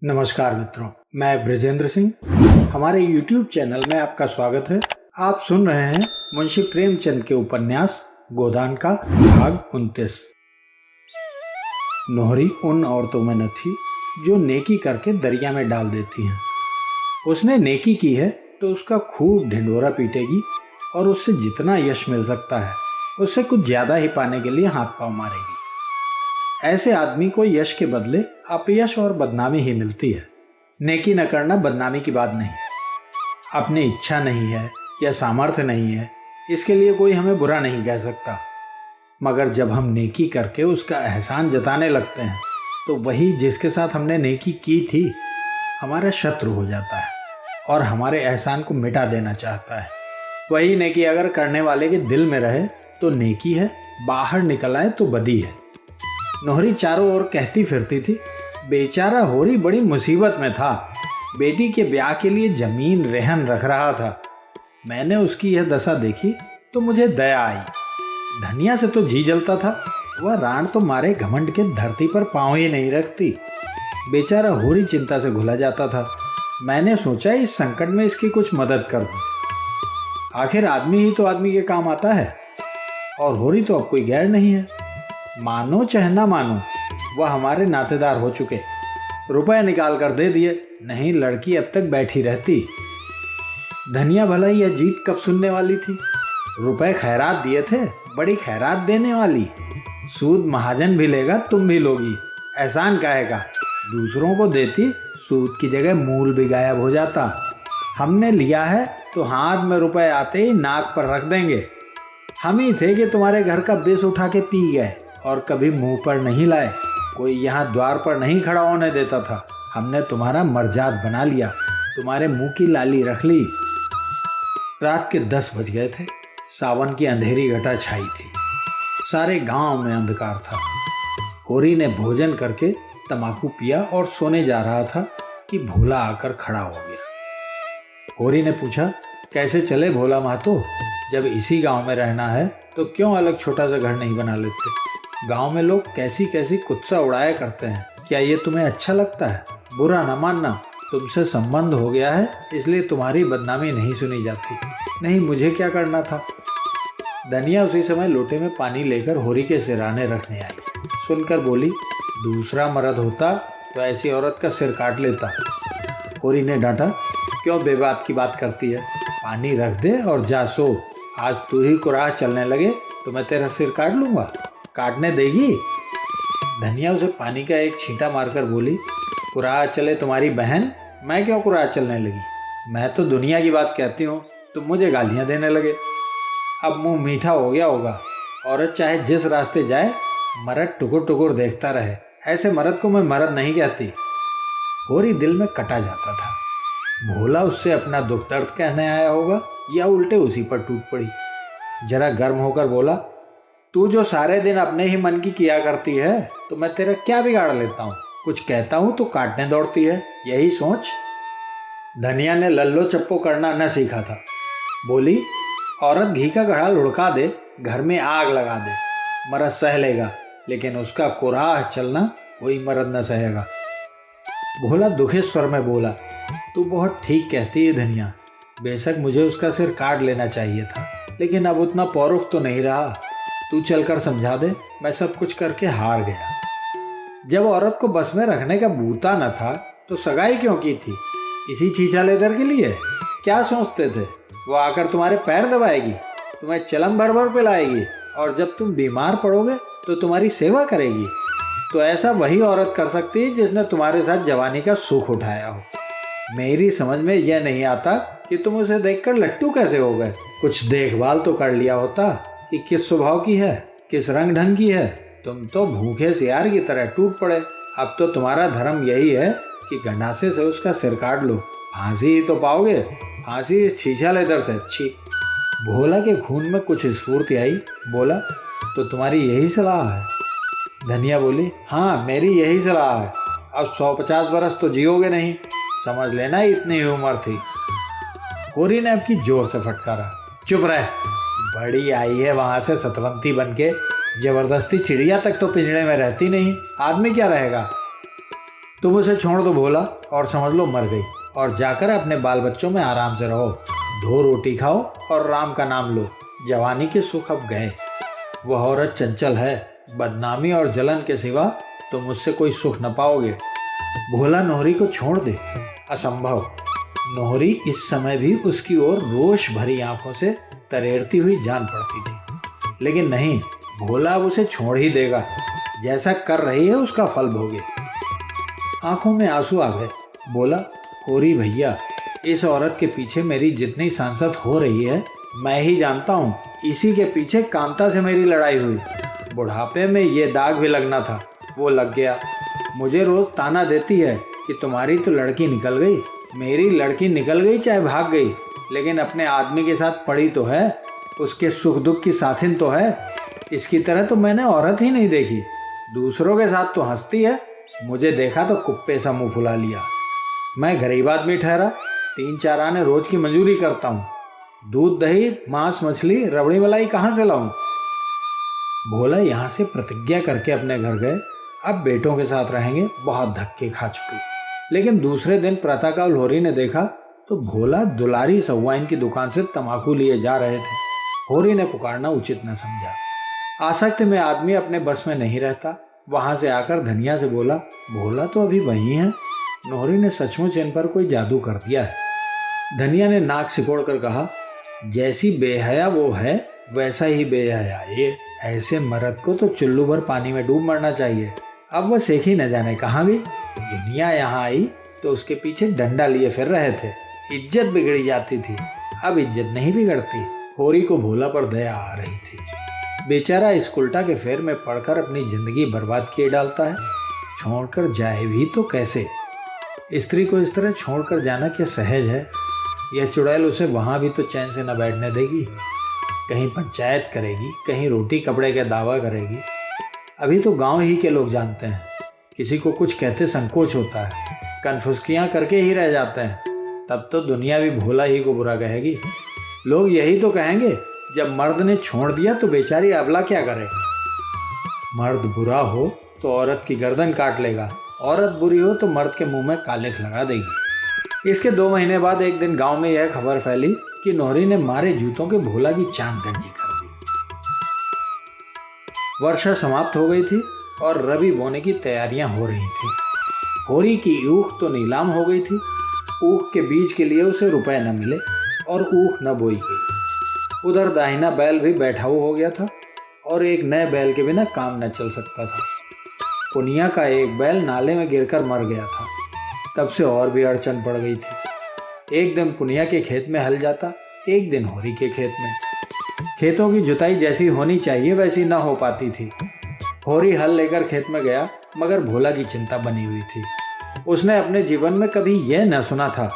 नमस्कार मित्रों, मैं ब्रजेंद्र सिंह। हमारे YouTube चैनल में आपका स्वागत है। आप सुन रहे हैं मुंशी प्रेमचंद के उपन्यास गोदान का भाग 29। नोहरी उन औरतों में न थी जो नेकी करके दरिया में डाल देती हैं। उसने नेकी की है तो उसका खूब ढिंढोरा पीटेगी और उससे जितना यश मिल सकता है उससे कुछ ज्यादा ही पाने के लिए हाथ पांव मारेगी। ऐसे आदमी को यश के बदले अपयश और बदनामी ही मिलती है। नेकी न करना बदनामी की बात नहीं। अपनी इच्छा नहीं है या सामर्थ्य नहीं है, इसके लिए कोई हमें बुरा नहीं कह सकता। मगर जब हम नेकी करके उसका एहसान जताने लगते हैं तो वही जिसके साथ हमने नेकी की थी हमारा शत्रु हो जाता है और हमारे एहसान को मिटा देना चाहता है। वही नेकी अगर करने वाले के दिल में रहे तो नेकी है, बाहर निकल आए तो बदी है। नोहरी चारों ओर कहती फिरती थी, बेचारा होरी बड़ी मुसीबत में था। बेटी के ब्याह के लिए जमीन रेहन रख रहा था। मैंने उसकी यह दशा देखी तो मुझे दया आई। धनिया से तो जी जलता था, वह राण तो मारे घमंड के धरती पर पांव ही नहीं रखती। बेचारा होरी चिंता से घुला जाता था। मैंने सोचा इस संकट में इसकी कुछ मदद कर दूं। आखिर आदमी ही तो आदमी के काम आता है और होरी तो अब कोई गैर नहीं है। मानो चाहे ना मानो वह हमारे नातेदार हो चुके। रुपए निकाल कर दे दिए, नहीं लड़की अब तक बैठी रहती। धनिया भला यह जीत कब सुनने वाली थी। रुपए खैरात दिए थे, बड़ी खैरात देने वाली। सूद महाजन भी लेगा, तुम भी लोगी, एहसान काहेगा। दूसरों को देती, सूद की जगह मूल भी गायब हो जाता। हमने लिया है तो हाथ में रुपए आते ही नाक पर रख देंगे। हम ही थे कि तुम्हारे घर का बेस उठा के पी गए और कभी मुंह पर नहीं लाए। कोई यहाँ द्वार पर नहीं खड़ा होने देता था। हमने तुम्हारा मर्जाद बना लिया, तुम्हारे मुंह की लाली रख ली। रात के 10 बज गए थे। सावन की अंधेरी घटा छाई थी। सारे गांव में अंधकार था। होरी ने भोजन करके तमाकू पिया और सोने जा रहा था कि भोला आकर खड़ा हो गया। होरी ने पूछा, कैसे चले भोला महतो? जब इसी गांव में रहना है तो क्यों अलग छोटा सा घर नहीं बना लेते? गांव में लोग कैसी कैसी कुत्सा उड़ाया करते हैं। क्या ये तुम्हें अच्छा लगता है? बुरा न मानना, तुमसे संबंध हो गया है इसलिए तुम्हारी बदनामी नहीं सुनी जाती। नहीं, मुझे क्या करना था? धनिया उसी समय लोटे में पानी लेकर होरी के सिराने रखने आई। सुनकर बोली, दूसरा मर्द होता तो ऐसी औरत का सिर काट लेता। होरी ने डांटा, क्यों बेबात की बात करती है? पानी रख दे और जा सो। आज तू ही को राह चलने लगे तो मैं तेरा सिर काट लूँगा। काटने देगी? धनिया उसे पानी का एक छींटा मारकर बोली, कुराह चले तुम्हारी बहन, मैं क्यों कुराह चलने लगी? मैं तो दुनिया की बात कहती हूँ, तुम मुझे गालियाँ देने लगे। अब मुंह मीठा हो गया होगा। औरत चाहे जिस रास्ते जाए मर्द टुकुर टुकुर देखता रहे। ऐसे मर्द को मैं मर्द नहीं कहती। होरी दिल में कटा जाता था। भोला उससे अपना दुख दर्द कहने आया होगा या उल्टे उसी पर टूट पड़ी। जरा गर्म होकर बोला, तू जो सारे दिन अपने ही मन की किया करती है तो मैं तेरा क्या बिगाड़ लेता हूँ? कुछ कहता हूँ तो काटने दौड़ती है, यही सोच। धनिया ने लल्लो चप्पो करना न सीखा था। बोली, औरत घी का घड़ा लुढ़का दे, घर में आग लगा दे, मर्द सह लेगा, लेकिन उसका कुराह चलना कोई मर्द न सहेगा। भोला दुखे स्वर में बोला, तू बहुत ठीक कहती है धनिया। बेशक मुझे उसका सिर काट लेना चाहिए था, लेकिन अब उतना पौरुख तो नहीं रहा। तू चलकर समझा दे। मैं सब कुछ करके हार गया। जब औरत को बस में रखने का बूता न था तो सगाई क्यों की थी? इसी छीछा लेदर के लिए? क्या सोचते थे वो आकर तुम्हारे पैर दबाएगी, तुम्हें चलम भर भर पिलाएगी और जब तुम बीमार पड़ोगे तो तुम्हारी सेवा करेगी? तो ऐसा वही औरत कर सकती है जिसने तुम्हारे साथ जवानी का सुख उठाया हो। मेरी समझ में यह नहीं आता कि तुम उसे देखकर लट्टू कैसे हो गए। कुछ देखभाल तो कर लिया होता कि किस स्वभाव की है, किस रंग ढंग की है। तुम तो भूखे सियार की तरह टूट पड़े। अब तो तुम्हारा धर्म यही है कि गंडासे से उसका सिर काट लो। फांसी ही तो पाओगे, फांसी इस छीछा लेदर से अच्छी। भोला के खून में कुछ स्फूर्ति आई। बोला, तो तुम्हारी यही सलाह है? धनिया बोली, हाँ मेरी यही सलाह है। अब 150 बरस तो जियोगे नहीं, समझ लेना इतनी ही उम्र थी। होरी ने अब की जोर से फटकारा, चुप रह। बड़ी आई है वहां से सतवंती बनके, जबरदस्ती चिड़िया तक तो पिंजड़े में रहती नहीं, आदमी क्या रहेगा? तुम उसे छोड़ दो भोला और समझ लो मर गई, और जाकर अपने बाल बच्चों में आराम से रहो, दो रोटी खाओ और राम का नाम लो। जवानी के सुख अब गए। वह औरत चंचल है, बदनामी और जलन के सिवा तुम उससे कोई सुख न पाओगे। भोला नोहरी को छोड़ दे, असंभव। नोहरी इस समय भी उसकी ओर रोष भरी आंखों से तरेरती हुई जान पड़ती थी, लेकिन नहीं, भोला अब उसे छोड़ ही देगा। जैसा कर रही है उसका फल भोगे। आंखों में आंसू आ गए। बोला, होरी भैया, इस औरत के पीछे मेरी जितनी सांसत हो रही है मैं ही जानता हूँ। इसी के पीछे कांता से मेरी लड़ाई हुई। बुढ़ापे में ये दाग भी लगना था, वो लग गया। मुझे रोज ताना देती है कि तुम्हारी तो लड़की निकल गई। मेरी लड़की निकल गई चाहे भाग गई, लेकिन अपने आदमी के साथ पड़ी तो है, उसके सुख दुख की साथिन तो है। इसकी तरह तो मैंने औरत ही नहीं देखी। दूसरों के साथ तो हंसती है, मुझे देखा तो कुप्पे सा मुंह फुला लिया। मैं गरीब आदमी ठहरा, 3-4 आने रोज की मजूरी करता हूँ। दूध दही मांस मछली रबड़ी मलाई कहाँ से लाऊं? भोला यहाँ से प्रतिज्ञा करके अपने घर गए। अब बेटों के साथ रहेंगे, बहुत धक्के खा चुके। लेकिन दूसरे दिन प्रातःकाल होरी ने देखा तो भोला दुलारी सव्वाइन की दुकान से तंबाकू लिए जा रहे थे। होरी ने पुकारना उचित न समझा। आसक्ति में आदमी अपने बस में नहीं रहता। वहां से आकर धनिया से बोला, भोला तो अभी वहीं है। नोहरी ने सचमुच इन पर कोई जादू कर दिया है। धनिया ने नाक सिकोड़ कर कहा, जैसी बेहया वो है वैसा ही बेहया ये। ऐसे मर्द को तो चुल्लू भर पानी में डूब मरना चाहिए। अब वह सेखी न जाने कहाँ गई। दुनिया यहाँ आई तो उसके पीछे डंडा लिए फिर रहे थे। इज्जत बिगड़ी जाती थी, अब इज्जत नहीं बिगड़ती। होरी को भोला पर दया आ रही थी। बेचारा इस उल्टा के फेर में पड़कर अपनी जिंदगी बर्बाद किए डालता है। छोड़कर जाए भी तो कैसे? स्त्री को इस तरह छोड़कर जाना क्या सहज है? यह चुड़ैल उसे वहाँ भी तो चैन से न बैठने देगी। कहीं पंचायत करेगी, कहीं रोटी कपड़े का दावा करेगी। अभी तो गांव ही के लोग जानते हैं, किसी को कुछ कहते संकोच होता है, कन्फुसकियाँ करके ही रह जाते हैं। तब तो दुनिया भी भोला ही को बुरा कहेगी। लोग यही तो कहेंगे, जब मर्द ने छोड़ दिया तो बेचारी अबला क्या करे। मर्द बुरा हो तो औरत की गर्दन काट लेगा, औरत बुरी हो तो मर्द के मुंह में कालिख लगा देगी। इसके 2 महीने बाद एक दिन गांव में यह खबर फैली कि नोहरी ने मारे जूतों के भोला की चांद गंजी कर दी। वर्षा समाप्त हो गई थी और रबी बोने की तैयारियां हो रही थी। होरी की ऊख तो नीलाम हो गई थी। ऊख के बीज के लिए उसे रुपए न मिले और ऊख न बोई गई। उधर दाहिना बैल भी बैठाऊ हो गया था और एक नए बैल के बिना काम न चल सकता था। पुनिया का एक बैल नाले में गिरकर मर गया था। तब से और भी अड़चन पड़ गई थी। एक दिन पुनिया के खेत में हल जाता, एक दिन होरी के खेत में। खेतों की जुताई जैसी होनी चाहिए वैसी न हो पाती थी। होरी हल लेकर खेत में गया, मगर भोला की चिंता बनी हुई थी। उसने अपने जीवन में कभी यह न सुना था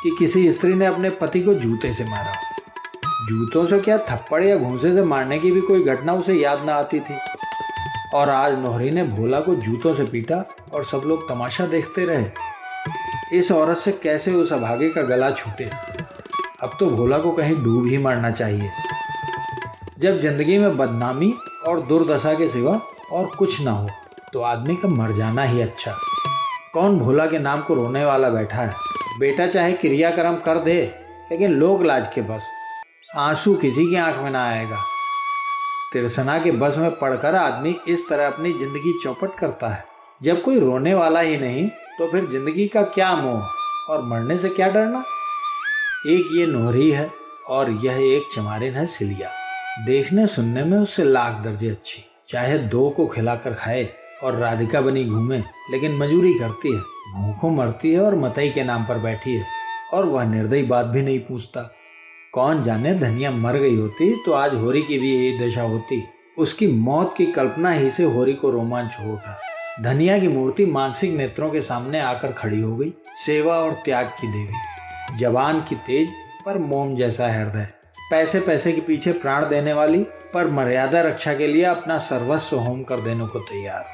कि किसी स्त्री ने अपने पति को जूते से मारा। जूतों से क्या, थप्पड़ या घूंसे से मारने की भी कोई घटना उसे याद न आती थी। और आज नोहरी ने भोला को जूतों से पीटा और सब लोग तमाशा देखते रहे। इस औरत से कैसे उस अभागे का गला छूटे। अब तो भोला को कहीं डूब ही मरना चाहिए। जब जिंदगी में बदनामी और दुर्दशा के सिवा और कुछ ना हो तो आदमी का मर जाना ही अच्छा। कौन भोला के नाम को रोने वाला बैठा है? बेटा चाहे क्रियाक्रम कर दे, लेकिन लोक लाज के बस आंसू किसी की आंख में ना आएगा। तिरसना के बस में पड़कर आदमी इस तरह अपनी जिंदगी चौपट करता है। जब कोई रोने वाला ही नहीं तो फिर जिंदगी का क्या मोह और मरने से क्या डरना। एक ये नोहरी है और यह एक चमारिन है सिलिया। देखने सुनने में उससे लाख दर्जे अच्छी। चाहे 2 को खिलाकर खाए और राधिका बनी घूमे, लेकिन मजूरी करती है, भूखों मरती है और मतई के नाम पर बैठी है। और वह निर्दयी बात भी नहीं पूछता। कौन जाने धनिया मर गई होती तो आज होरी की भी यही दशा होती। उसकी मौत की कल्पना ही से होरी को रोमांच हो उठा। धनिया की मूर्ति मानसिक नेत्रों के सामने आकर खड़ी हो गई। सेवा और त्याग की देवी, जवान की तेज पर मोम जैसा हृदय, पैसे पैसे के पीछे प्राण देने वाली पर मर्यादा रक्षा के लिए अपना सर्वस्व होम कर देने को तैयार।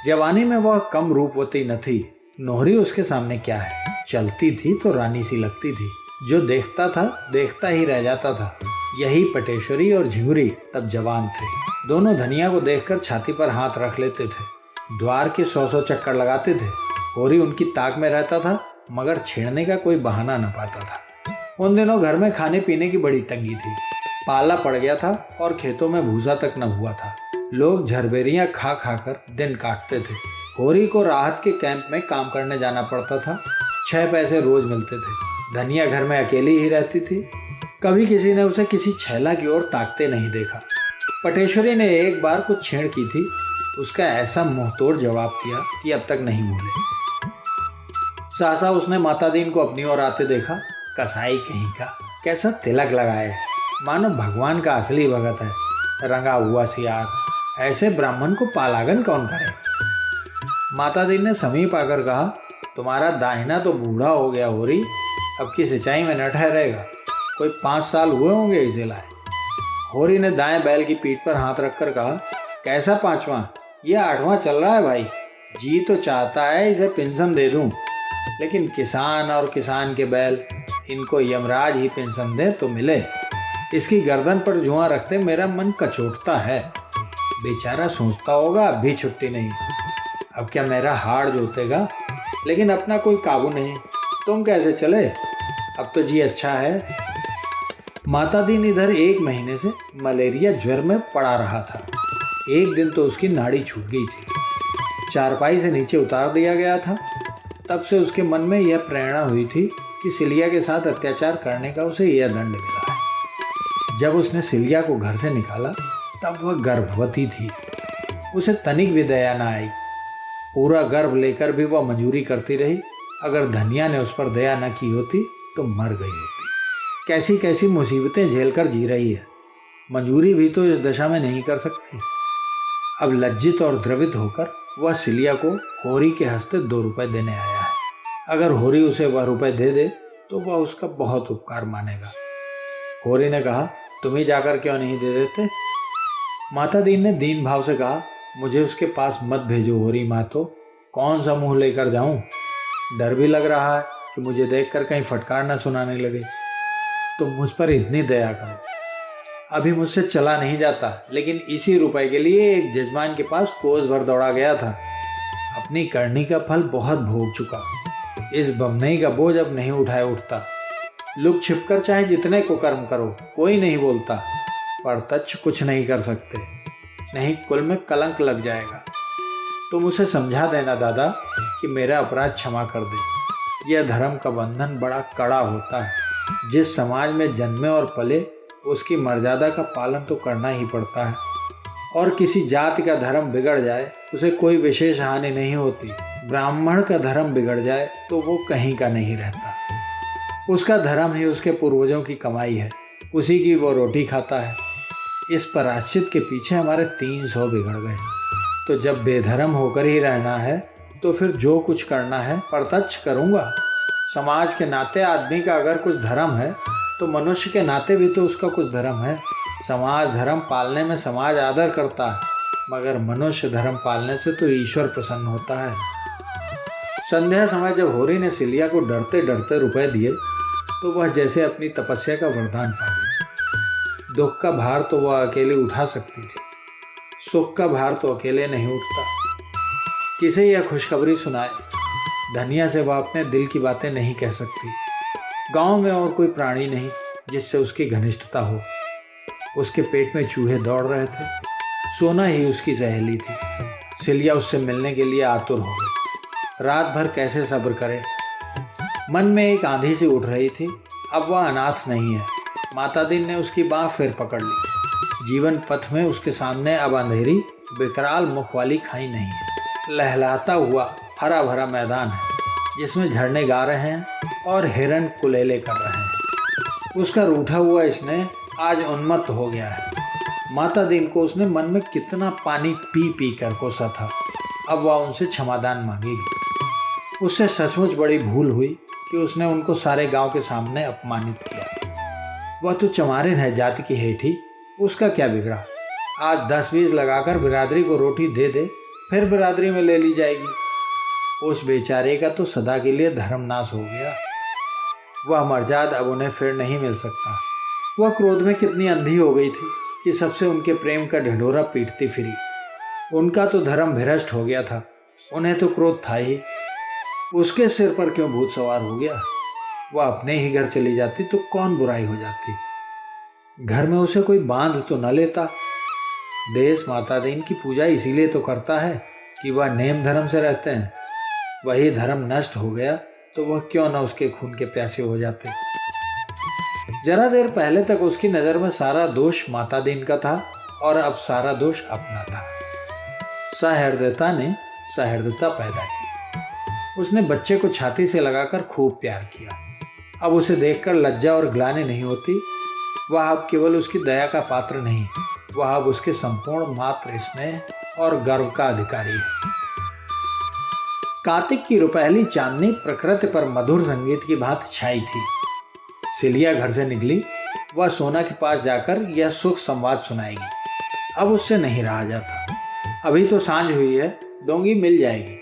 जवानी में वह कम रूपवती न थी। नोहरी उसके सामने क्या है। चलती थी तो रानी सी लगती थी। जो देखता था देखता ही रह जाता था। यही पटेश्वरी और झिंगुरी तब जवान थे। दोनों धनिया को देखकर छाती पर हाथ रख लेते थे। द्वार के 100 चक्कर लगाते थे। होरी उनकी ताक में रहता था, मगर छेड़ने का कोई बहाना न पाता था। उन दिनों घर में खाने पीने की बड़ी तंगी थी। पाला पड़ गया था और खेतों में भूसा तक न हुआ था। लोग झरबेरियां खा खा कर दिन काटते थे। होरी को राहत के कैंप में काम करने जाना पड़ता था। 6 पैसे रोज मिलते थे। धनिया घर में अकेली ही रहती थी। कभी किसी ने उसे किसी छैला की ओर ताकते नहीं देखा। पटेश्वरी ने एक बार कुछ छेड़ की थी। उसका ऐसा मुंहतोड़ जवाब दिया कि अब तक नहीं भूले। सहसा उसने माता दीन को अपनी ओर आते देखा। कसाई कहीं का, कैसा तिलक लगाए, मानो भगवान का असली भगत है। रंगा हुआ सियार, ऐसे ब्राह्मण को पालागन कौन करे। माता दीन ने समीप आकर कहा, तुम्हारा दाहिना तो बूढ़ा हो गया होरी, अब की सिंचाई में न ठहरेगा। कोई 5 साल हुए होंगे इसे लाए। होरी ने दाएं बैल की पीठ पर हाथ रखकर कहा, कैसा 5वां, यह 8वां चल रहा है भाई। जी तो चाहता है इसे पेंशन दे दूं, लेकिन किसान और किसान के बैल, इनको यमराज ही पेंशन दे तो मिले। इसकी गर्दन पर जुआ रखते मेरा मन कचोटता है। बेचारा सोचता होगा अब भी छुट्टी नहीं, अब क्या मेरा हाड़ जोतेगा। लेकिन अपना कोई काबू नहीं। तुम कैसे चले, अब तो जी अच्छा है। माता दीन इधर 1 महीने से मलेरिया ज्वर में पड़ा रहा था। एक दिन तो उसकी नाड़ी छूट गई थी। चारपाई से नीचे उतार दिया गया था। तब से उसके मन में यह प्रेरणा हुई थी कि सिलिया के साथ अत्याचार करने का उसे यह दंड मिला है। जब उसने सिलिया को घर से निकाला तब वह गर्भवती थी। उसे तनिक भी दया न आई। पूरा गर्भ लेकर भी वह मंजूरी करती रही। अगर धनिया ने उस पर दया न की होती तो मर गई होती। कैसी कैसी मुसीबतें झेलकर जी रही है। मंजूरी भी तो इस दशा में नहीं कर सकती। अब लज्जित और द्रवित होकर वह सिलिया को होरी के हस्ते 2 रुपए देने आया है। अगर होरी उसे वह रुपए दे दे तो वह उसका बहुत उपकार मानेगा। होरी ने कहा, तुम ही जाकर क्यों नहीं दे देते। माता दीन ने दीन भाव से कहा, मुझे उसके पास मत भेजो होरी मातो, कौन सा मुंह लेकर जाऊं। डर भी लग रहा है कि मुझे देखकर कहीं फटकार न सुनाने लगे। तुम मुझ पर इतनी दया करो। अभी मुझसे चला नहीं जाता, लेकिन इसी रुपए के लिए एक जजमान के पास कोस भर दौड़ा गया था। अपनी करनी का फल बहुत भोग चुका। इस बमनई का बोझ अब नहीं उठाए उठता। लुक छिपकर चाहे जितने कुकर्म करो, कोई नहीं बोलता। प्रत्यक्ष कुछ नहीं कर सकते, नहीं कुल में कलंक लग जाएगा। तुम उसे समझा देना दादा कि मेरा अपराध क्षमा कर दे। यह धर्म का बंधन बड़ा कड़ा होता है। जिस समाज में जन्मे और पले, उसकी मर्यादा का पालन तो करना ही पड़ता है। और किसी जाति का धर्म बिगड़ जाए उसे कोई विशेष हानि नहीं होती। ब्राह्मण का धर्म बिगड़ जाए तो वो कहीं का नहीं रहता। उसका धर्म ही उसके पूर्वजों की कमाई है, उसी की वो रोटी खाता है। इस प्रायश्चित के पीछे हमारे 300 बिगड़ गए। तो जब बेधर्म होकर ही रहना है तो फिर जो कुछ करना है प्रत्यक्ष करूँगा। समाज के नाते आदमी का अगर कुछ धर्म है तो मनुष्य के नाते भी तो उसका कुछ धर्म है। समाज धर्म पालने में समाज आदर करता है, मगर मनुष्य धर्म पालने से तो ईश्वर प्रसन्न होता है। संध्या समय जब होरी ने सिलिया को डरते डरते रुपए दिए तो वह जैसे अपनी तपस्या का वरदान पा गई। दुख का भार तो वह अकेले उठा सकती थी, सुख का भार तो अकेले नहीं उठता। किसे यह खुशखबरी सुनाए। धनिया से वह अपने दिल की बातें नहीं कह सकती। गांव में और कोई प्राणी नहीं जिससे उसकी घनिष्ठता हो। उसके पेट में चूहे दौड़ रहे थे। सोना ही उसकी सहेली थी। सिलिया उससे मिलने के लिए आतुर हो गई। रात भर कैसे सब्र करे। मन में एक आंधी सी उठ रही थी। अब वह अनाथ नहीं है। माता दीन ने उसकी बाँह फिर पकड़ ली। जीवन पथ में उसके सामने अब अंधेरी विकराल मुख वाली खाई नहीं है। लहलहाता हुआ हरा भरा मैदान है जिसमें झरने गा रहे हैं और हिरण कुलेले कर रहे हैं। उसका रूठा हुआ स्नेह आज उन्मत्त हो गया है। माता दीन को उसने मन में कितना पानी पी पी कर कोसा था। अब वह उनसे क्षमादान मांगेगी। उससे सचमुच बड़ी भूल हुई कि उसने उनको सारे गांव के सामने अपमानित किया। वह तो चमारिन है जाति की हेठी, उसका क्या बिगड़ा। आज 10-20 लगाकर बिरादरी को रोटी दे दे, फिर बिरादरी में ले ली जाएगी। उस बेचारे का तो सदा के लिए धर्मनाश हो गया। वह मर्जाद अब उन्हें फिर नहीं मिल सकता। वह क्रोध में कितनी अंधी हो गई थी कि सबसे उनके प्रेम का ढिंढोरा पीटती फिरी। उनका तो धर्म भ्रष्ट हो गया था, उन्हें तो क्रोध था ही। उसके सिर पर क्यों भूत सवार हो गया? वह अपने ही घर चली जाती तो कौन बुराई हो जाती? घर में उसे कोई बांध तो न लेता। देश माता दीन की पूजा इसीलिए तो करता है कि वह नेम धर्म से रहते हैं। वही धर्म नष्ट हो गया तो वह क्यों न उसके खून के प्यासे हो जाते। जरा देर पहले तक उसकी नज़र में सारा दोष माता दीन का था और अब सारा दोष अपना था। सहृदयता ने सहृदयता पैदा की। उसने बच्चे को छाती से लगाकर खूब प्यार किया। अब उसे देखकर लज्जा और ग्लानि नहीं होती। वह अब केवल उसकी दया का पात्र नहीं, वह अब उसके संपूर्ण मात्र स्नेह और गर्व का अधिकारी है। कार्तिक की रुपहली चांदनी प्रकृति पर मधुर संगीत की भांति छाई थी। सिलिया घर से निकली। वह सोना के पास जाकर यह सुख संवाद सुनाएगी। अब उससे नहीं रहा जाता। अभी तो सांझ हुई है, डोंगी मिल जाएगी।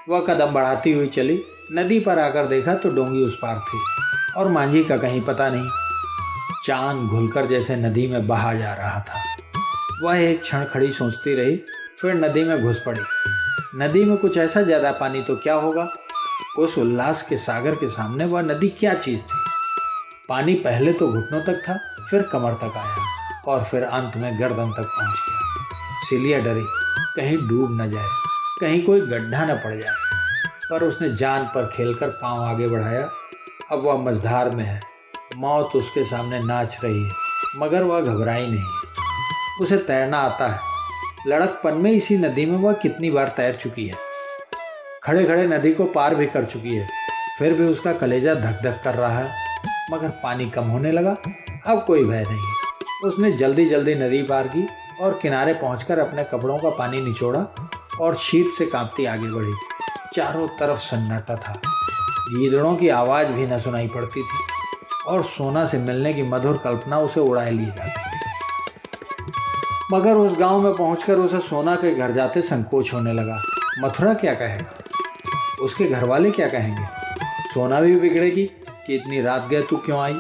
वह कदम बढ़ाती हुई चली। नदी पर आकर देखा तो डोंगी उस पार थी और मांझी का कहीं पता नहीं। चांद घुलकर जैसे नदी में बहा जा रहा था। वह एक क्षण खड़ी सोचती रही, फिर नदी में घुस पड़ी। नदी में कुछ ऐसा ज्यादा पानी तो क्या होगा? उस उल्लास के सागर के सामने वह नदी क्या चीज थी? पानी पहले तो घुटनों तक था, फिर कमर तक आया और फिर अंत में गर्दन तक पहुंच गया। सिलिया डरी कहीं डूब न जाए, कहीं कोई गड्ढा न पड़ जाए, पर उसने जान पर खेलकर पांव आगे बढ़ाया। अब वह मझधार में है। मौत उसके सामने नाच रही है, मगर वह घबराई नहीं। उसे तैरना आता है। लड़कपन में इसी नदी में वह कितनी बार तैर चुकी है। खड़े खड़े नदी को पार भी कर चुकी है। फिर भी उसका कलेजा धक धक कर रहा है। मगर पानी कम होने लगा। अब कोई भय नहीं। उसने जल्दी जल्दी नदी पार की और किनारे पहुंचकर अपने कपड़ों का पानी निचोड़ा और शीत से कांपती आगे बढ़ी। चारों तरफ सन्नाटा था। गीदड़ों की आवाज़ भी न सुनाई पड़ती थी और सोना से मिलने की मधुर कल्पना उसे उड़ाए ली जाती। मगर उस गांव में पहुंचकर उसे सोना के घर जाते संकोच होने लगा। मथुरा क्या कहेगा? उसके घर वाले क्या कहेंगे? सोना भी बिगड़ेगी कि इतनी रात गए तू क्यों आई?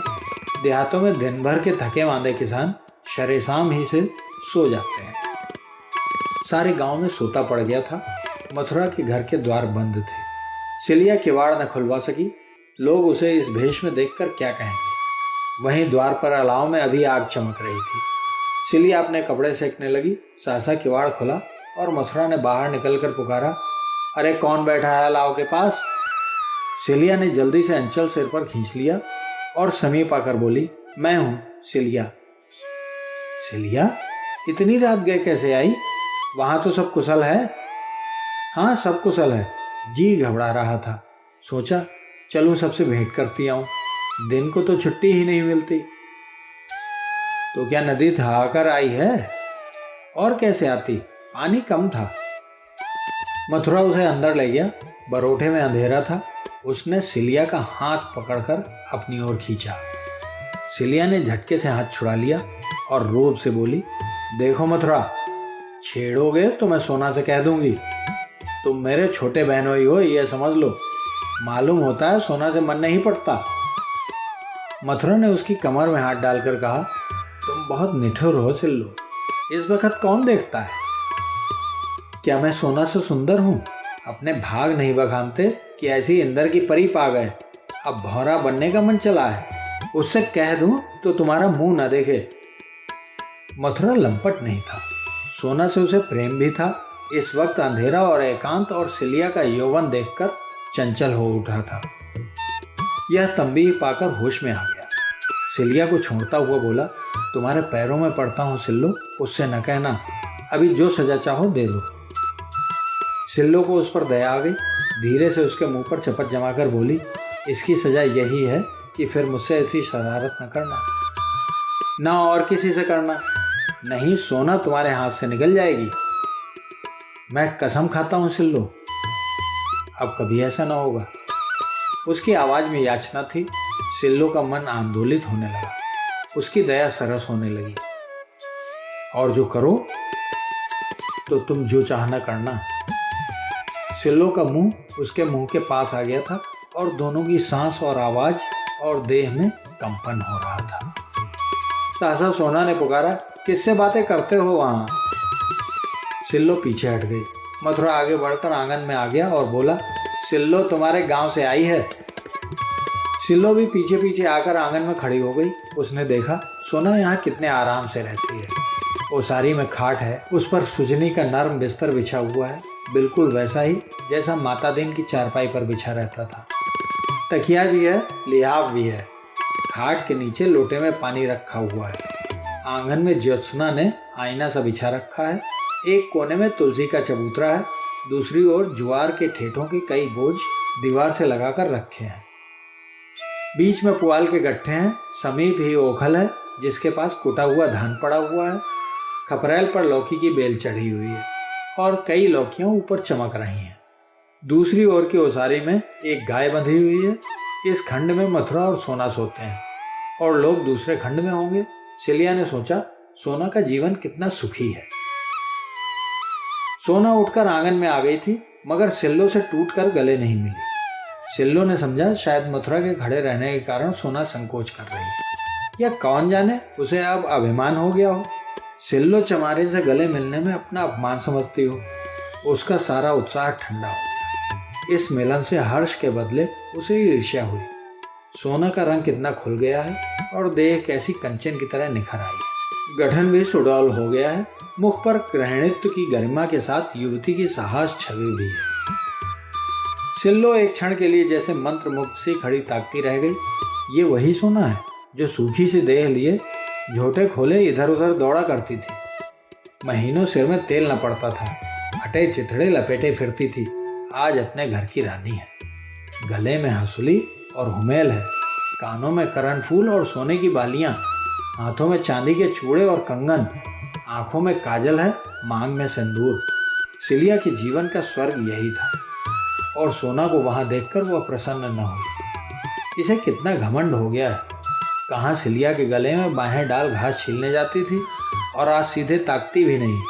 देहातों में दिन भर के थके मांदे किसान शरेशाम ही से सो जाते हैं। सारे गांव में सोता पड़ गया था। मथुरा के घर के द्वार बंद थे। सिलिया किवाड़ न खुलवा सकी। लोग उसे इस भेष में देखकर क्या कहेंगे? वहीं द्वार पर अलाव में अभी आग चमक रही थी। सिलिया अपने कपड़े सेकने लगी। सहसा किवाड़ खुला और मथुरा ने बाहर निकलकर पुकारा, अरे कौन बैठा है अलाव के पास? सिलिया ने जल्दी से अंचल सिर पर खींच लिया और समीप आकर बोली, मैं हूं सिलिया। सिलिया, इतनी रात गए कैसे आई? वहां तो सब कुशल है? हाँ सब कुशल है। जी घबरा रहा था। सोचा चलूं सबसे भेंट करती आऊं। दिन को तो छुट्टी ही नहीं मिलती। तो क्या नदी थकाकर आई है? और कैसे आती? पानी कम था। मथुरा उसे अंदर ले गया। बरोठे में अंधेरा था। उसने सिलिया का हाथ पकड़कर अपनी ओर खींचा। सिलिया ने झटके से हाथ छुड़ा लिया और रोब से बोली, देखो मथुरा, छेड़ोगे तो मैं सोना से कह दूंगी। तुम मेरे छोटे बहनोई हो, यह समझ लो। मालूम होता है सोना से मन नहीं पड़ता। मथुरा ने उसकी कमर में हाथ डालकर कहा, तुम बहुत निठुर हो सिल्लो। इस वक्त कौन देखता है? क्या मैं सोना से सुंदर हूँ? अपने भाग नहीं बखानते कि ऐसी इंदर की परी पा गए। अब भौरा बनने का मन चला है। उससे कह दूं तो तुम्हारा मुंह ना देखे। मथुरा लंपट नहीं था। सोना से उसे प्रेम भी था। इस वक्त अंधेरा और एकांत और सिलिया का यौवन देखकर चंचल हो उठा था। यह तंबीह पाकर होश में आ गया। सिलिया को छोड़ता हुआ बोला, तुम्हारे पैरों में पड़ता हूँ सिल्लो, उससे न कहना। अभी जो सजा चाहो दे दो। सिल्लो को उस पर दया आ गई। धीरे से उसके मुंह पर चपत जमाकर बोली, इसकी सजा यही है कि फिर मुझसे ऐसी शरारत न करना, ना और किसी से करना, नहीं सोना तुम्हारे हाथ से निकल जाएगी। मैं कसम खाता हूँ सिल्लो, अब कभी ऐसा ना होगा। उसकी आवाज़ में याचना थी। सिल्लो का मन आंदोलित होने लगा। उसकी दया सरस होने लगी। और जो करो तो तुम जो चाहना करना। सिल्लो का मुंह उसके मुंह के पास आ गया था और दोनों की सांस और आवाज़ और देह में कंपन हो रहा था। सहसा सोना ने पुकारा, किससे बातें करते हो वहाँ? सिल्लो पीछे हट गई। मथुरा आगे बढ़कर आंगन में आ गया और बोला, सिल्लो तुम्हारे गांव से आई है। सिल्लो भी पीछे पीछे आकर आंगन में खड़ी हो गई। उसने देखा सोना यहाँ कितने आराम से रहती है। ओसारी में खाट है, उस पर सुजनी का नरम बिस्तर बिछा हुआ है, बिल्कुल वैसा ही जैसा माता दिन की चारपाई पर बिछा रहता था। तकिया भी है, लिहाफ भी है। खाट के नीचे लोटे में पानी रखा हुआ है। आंगन में ज्योत्सना ने आईना सा बिछा रखा है। एक कोने में तुलसी का चबूतरा है, दूसरी ओर ज्वार के ठेठों के कई बोझ दीवार से लगाकर रखे हैं। बीच में पुआल के गट्ठे हैं, समीप ही ओखल है जिसके पास कुटा हुआ धान पड़ा हुआ है। खपरेल पर लौकी की बेल चढ़ी हुई है और कई लौकियां ऊपर चमक रही हैं। दूसरी ओर की ओसारी में एक गाय बंधी हुई है। इस खंड में मथुरा और सोना सोते हैं और लोग दूसरे खंड में होंगे। सिलिया ने सोचा, सोना का जीवन कितना सुखी है। सोना उठकर आंगन में आ गई थी, मगर सिल्लो से टूटकर गले नहीं मिली। सिल्लो ने समझा शायद मथुरा के खड़े रहने के कारण सोना संकोच कर रही है, या कौन जाने उसे अब अभिमान हो गया हो। सिल्लो चमारे से गले मिलने में अपना अपमान समझती हो। उसका सारा उत्साह ठंडा हो गया। इस मिलन से हर्ष के बदले उसे ईर्ष्या हुई। सोना का रंग कितना खुल गया है और देह कैसी कंचन की तरह निखर आई। गठन भी सुडौल हो गया है। मुख पर गृहिणित्व की गरिमा के साथ युवती की साहस छवि भी है। सिल्लो एक क्षण के लिए जैसे मंत्र मुक्त सी खड़ी ताकती रह गई। ये वही सोना है जो सूखी सी देह लिए झोटे खोले इधर उधर दौड़ा करती थी। महीनों सिर में तेल न पड़ता था, फटे चिथड़े लपेटे फिरती थी। आज अपने घर की रानी है। गले में हंसुली और हुमेल है, कानों में करण फूल और सोने की बालियां, हाथों में चांदी के चूड़े और कंगन, आंखों में काजल है, मांग में सिंदूर। सिलिया के जीवन का स्वर्ग यही था और सोना को वहां देखकर वह प्रसन्न न हुई। इसे कितना घमंड हो गया है। कहाँ सिलिया के गले में बाहें डाल घास छीलने जाती थी और आज सीधे ताकती भी नहीं।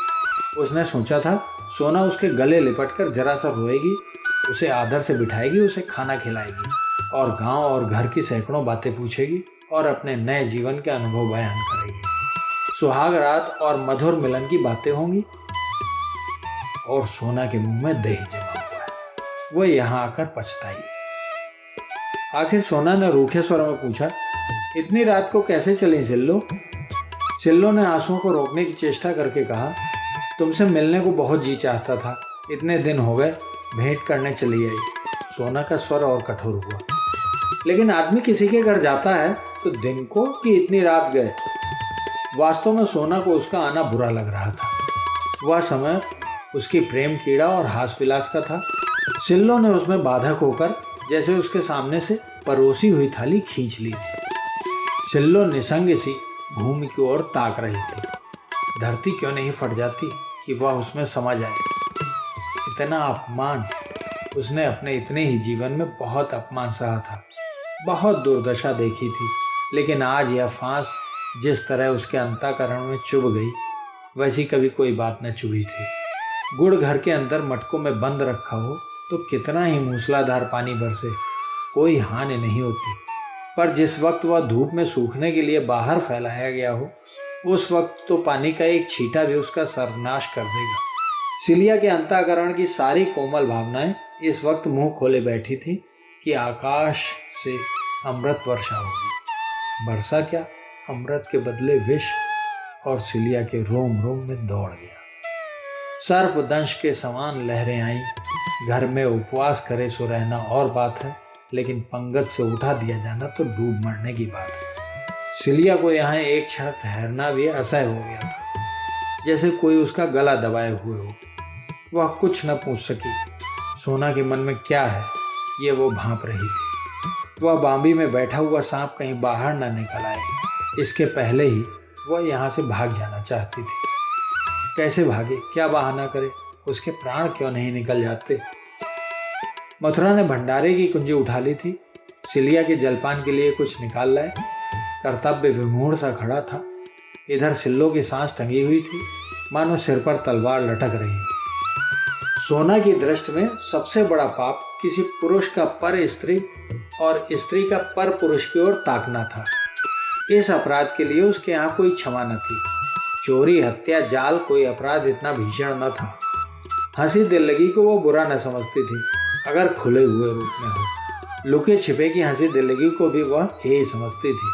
उसने सोचा था सोना उसके गले लिपटकर जरा सा रोएगी, उसे आदर से बिठाएगी, उसे खाना खिलाएगी और गांव और घर की सैकड़ों बातें पूछेगी और अपने नए जीवन के अनुभव बयान करेगी। सुहाग रात और मधुर मिलन की बातें होंगी। और सोना के मुंह में दही जमा हुआ है, वो यहाँ आकर पछताई। आखिर सोना ने रूखे स्वर में पूछा, इतनी रात को कैसे चली सिल्लो? सिल्लो ने आंसुओं को रोकने की चेष्टा करके कहा, तुमसे मिलने को बहुत जी चाहता था, इतने दिन हो गए, भेंट करने चली आई। सोना का स्वर और कठोर हुआ। लेकिन आदमी किसी के घर जाता है तो दिन को कि इतनी रात गए? वास्तव में सोना को उसका आना बुरा लग रहा था। वह समय उसकी प्रेम कीड़ा और हास विलास का था। सिल्लो ने उसमें बाधक होकर जैसे उसके सामने से परोसी हुई थाली खींच ली थी। सिल्लो निसंग सी भूमि की ओर ताक रही थी। धरती क्यों नहीं फट जाती कि वह उसमें समा जाए। इतना अपमान उसने अपने इतने ही जीवन में बहुत अपमान सहा था, बहुत दुर्दशा देखी थी। लेकिन आज यह फांस जिस तरह उसके अंतःकरण में चुभ गई, वैसी कभी कोई बात न चुभी थी। गुड़ घर के अंदर मटकों में बंद रखा हो तो कितना ही मूसलाधार पानी बरसे, कोई हानि नहीं होती। पर जिस वक्त वह धूप में सूखने के लिए बाहर फैलाया गया हो, उस वक्त तो पानी का एक छींटा भी उसका सर्वनाश कर देगा। सिलिया के अंतःकरण की सारी कोमल भावनाएं इस वक्त मुंह खोले बैठी थी कि आकाश से अमृत वर्षा होगी। वर्षा क्या, अमृत के बदले विष। और सिलिया के रोम रोम में दौड़ गया। सर्पदंश के समान लहरें आईं। घर में उपवास करे सो रहना और बात है, लेकिन पंगत से उठा दिया जाना तो डूब मरने की बात है। सिलिया को यहाँ एक क्षण ठहरना भी असह्य हो गया था, जैसे कोई उसका गला दबाए हुए हो। वह कुछ न पूछ सकी। सोना के मन में क्या है ये वो भांप रही थी। वह बांबी में बैठा हुआ सांप कहीं बाहर न निकल आए, इसके पहले ही वह यहाँ से भाग जाना चाहती थी। कैसे भागे, क्या बहाना करे, उसके प्राण क्यों नहीं निकल जाते। मथुरा ने भंडारे की कुंजी उठा ली थी। सिलिया के जलपान के लिए कुछ निकाल लाए। कर्तव्य विमूढ़ सा खड़ा था। इधर सिल्लो की सांस टंगी हुई थी, मानो सिर पर तलवार लटक रही। सोना की दृष्टि में सबसे बड़ा पाप किसी पुरुष का पर स्त्री और स्त्री का पर पुरुष की ओर ताकना था। इस अपराध के लिए उसके यहाँ कोई क्षमा न थी। चोरी, हत्या, जाल कोई अपराध इतना भीषण न था। हंसी दिल लगी को वो बुरा न समझती थी। अगर खुले हुए रूप में हो। लुके छिपे की हंसी दिल्लगी को भी वह हे समझती थी।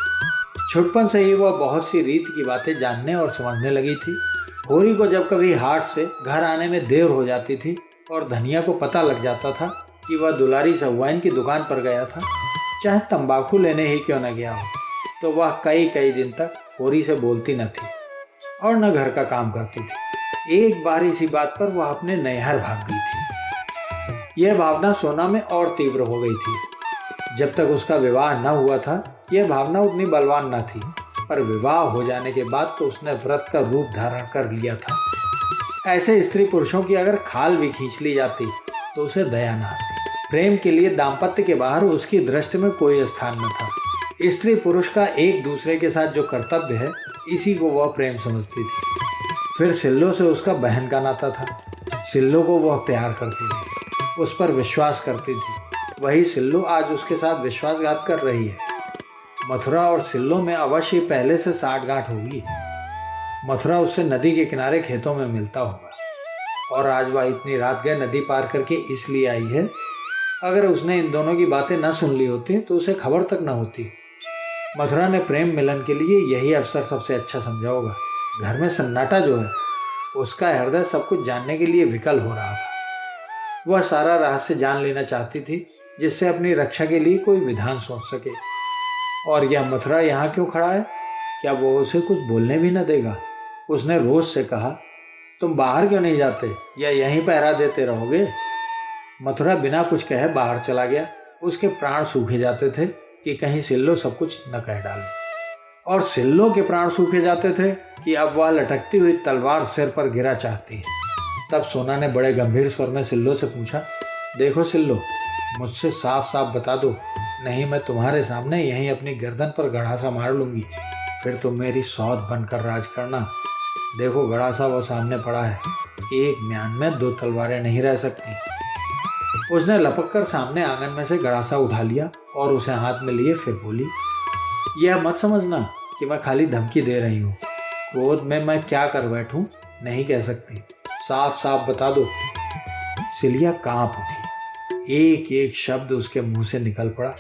छुटपन से ही वह बहुत सी रीत की बातें जानने और समझने लगी थी। होरी को जब कभी हाट से घर आने में देर हो जाती थी और धनिया को पता लग जाता था कि वह दुलारी सहुआइन की दुकान पर गया था, चाहे तंबाकू लेने ही क्यों न गया हो, तो वह कई कई दिन तक होरी से बोलती न थी और न घर का काम करती थी। एक बार इसी बात पर वह अपने नैहर भाग गई थी। यह भावना सोना में और तीव्र हो गई थी। जब तक उसका विवाह न हुआ था यह भावना उतनी बलवान न थी, पर विवाह हो जाने के बाद तो उसने व्रत का रूप धारण कर लिया था। ऐसे स्त्री पुरुषों की अगर खाल भी खींच ली जाती तो उसे दया न आती। प्रेम के लिए दाम्पत्य के बाहर उसकी दृष्टि में कोई स्थान न था। स्त्री पुरुष का एक दूसरे के साथ जो कर्तव्य है, इसी को वह प्रेम समझती थी। फिर सिल्लो से उसका बहन का नाता था। सिल्लो को वह प्यार करती थी, उस पर विश्वास करती थी। वही सिल्लो आज उसके साथ विश्वासघात कर रही है। मथुरा और सिल्लो में अवश्य पहले से साठगांठ होगी। मथुरा उससे नदी के किनारे खेतों में मिलता होगा और आज वह इतनी रात गए नदी पार करके इसलिए आई है। अगर उसने इन दोनों की बातें न सुन ली होती तो उसे खबर तक न होती। मथुरा ने प्रेम मिलन के लिए यही अवसर सबसे अच्छा समझा होगा। घर में सन्नाटा जो है, उसका हृदय सब कुछ जानने के लिए विकल हो रहा था। वह सारा रहस्य जान लेना चाहती थी, जिससे अपनी रक्षा के लिए कोई विधान सोच सके। और यह मथुरा यहाँ क्यों खड़ा है? क्या वो उसे कुछ बोलने भी न देगा? उसने रोज से कहा, तुम बाहर क्यों नहीं जाते या यहीं पहरा देते रहोगे? मथुरा बिना कुछ कहे बाहर चला गया। उसके प्राण सूखे जाते थे कि कहीं सिल्लो सब कुछ न कह डाले, और सिल्लो के प्राण सूखे जाते थे कि अब वह लटकती हुई तलवार सिर पर गिरा चाहती है। तब सोना ने बड़े गंभीर स्वर में सिल्लो से पूछा, देखो सिल्लो, मुझसे साफ साफ बता दो, नहीं मैं तुम्हारे सामने यहीं अपनी गर्दन पर गड़ासा मार लूंगी, फिर तुम मेरी सौत बनकर राज करना। देखो गड़ासा वो सामने पड़ा है, एक म्यान में दो तलवारें नहीं रह सकती। उसने लपक कर सामने आंगन में से गड़ासा उठा लिया और उसे हाथ में लिए फिर बोली, यह मत समझना कि मैं खाली धमकी दे रही हूँ। क्रोध में मैं क्या कर बैठूं नहीं कह सकती, साफ साफ बता दो। सिलिया कांप उठी। एक एक शब्द उसके मुंह से निकल पड़ा,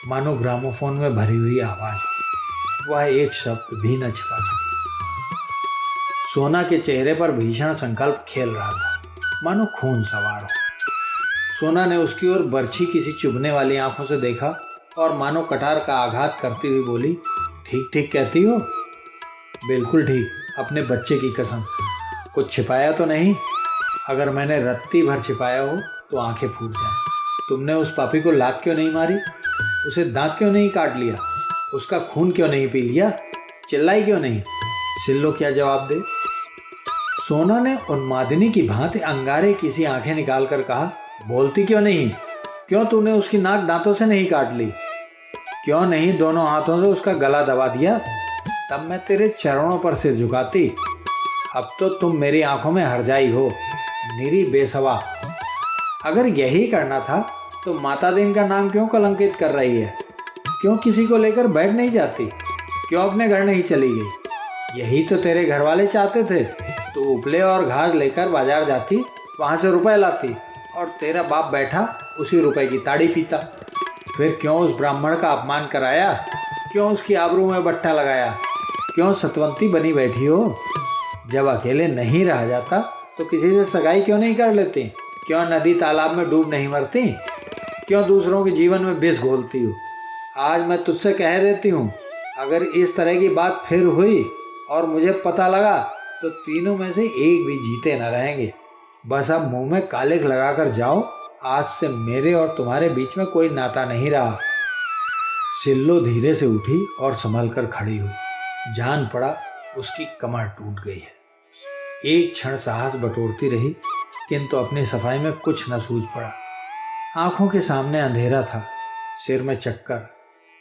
मानो ग्रामोफोन में भरी हुई आवाज। वह एक शब्द भी न छिपा सकी। सोना के चेहरे पर भीषण संकल्प खेल रहा था, मानो खून सवार हो। सोना ने उसकी ओर बर्छी किसी चुभने वाली आंखों से देखा और मानो कटार का आघात करती हुई बोली, ठीक ठीक कहती हो? बिल्कुल ठीक, अपने बच्चे की कसम। कुछ छिपाया तो नहीं? अगर मैंने रत्ती भर छिपाया हो तो आंखें फूट जाएं। तुमने उस पापी को लात क्यों नहीं मारी? उसे दांत क्यों नहीं काट लिया? उसका खून क्यों नहीं पी लिया? चिल्लाई क्यों नहीं? सिल्लो क्या जवाब दे? सोना ने उन्मादिनी की भांति अंगारे किसी आंखें निकाल कर कहा, बोलती क्यों नहीं? क्यों तूने उसकी नाक दांतों से नहीं काट ली? क्यों नहीं दोनों हाथों से उसका गला दबा दिया? तब मैं तेरे चरणों पर सिर झुकाती। अब तो तुम मेरी आंखों में हरजाई हो, निरी बेसवा। अगर यही करना था तो माता दीन का नाम क्यों कलंकित कर रही है? क्यों किसी को लेकर बैठ नहीं जाती? क्यों अपने घर नहीं चली गई? यही तो तेरे घर वाले चाहते थे। तू उपले और घास लेकर बाजार जाती, वहाँ से रुपए लाती और तेरा बाप बैठा उसी रुपए की ताड़ी पीता। फिर क्यों उस ब्राह्मण का अपमान कराया? क्यों उसकी आबरू में बट्टा लगाया? क्यों सतवंती बनी बैठी हो? जब अकेले नहीं रहा जाता तो किसी से सगाई क्यों नहीं कर लेती? क्यों नदी तालाब में डूब नहीं मरती? क्यों दूसरों के जीवन में विष घोलती हो? आज मैं तुझसे कह देती हूँ, अगर इस तरह की बात फिर हुई और मुझे पता लगा तो तीनों में से एक भी जीते न रहेंगे। बस अब मुंह में कालिख लगाकर जाओ, आज से मेरे और तुम्हारे बीच में कोई नाता नहीं रहा। सिल्लो धीरे से उठी और संभल कर खड़ी हुई। जान पड़ा उसकी कमर टूट गई है। एक क्षण साहस बटोरती रही, किंतु अपनी सफाई में कुछ न सूझ पड़ा। आंखों के सामने अंधेरा था, सिर में चक्कर,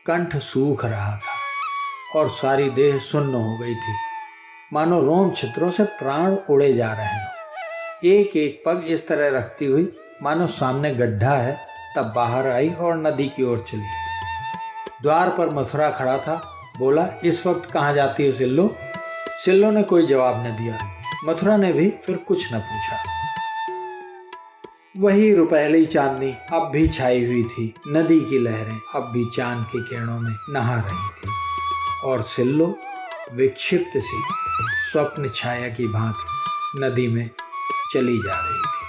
कंठ सूख रहा था और सारी देह सुन्न हो गई थी, मानो रोम छिद्रों से प्राण उड़े जा रहे हैं। एक एक पग इस तरह रखती हुई मानो सामने गड्ढा है, तब बाहर आई और नदी की ओर चली। द्वार पर मथुरा खड़ा था। बोला, इस वक्त कहाँ जाती हो सिल्लो? सिल्लो ने कोई जवाब न दिया। मथुरा ने भी फिर कुछ न पूछा। वही रुपहली चांदनी अब भी छाई हुई थी। नदी की लहरें अब भी चांद की किरणों में नहा रही थी और सिल्लो विक्षिप्त सी स्वप्न छाया की भांति नदी में चली जा रही थी।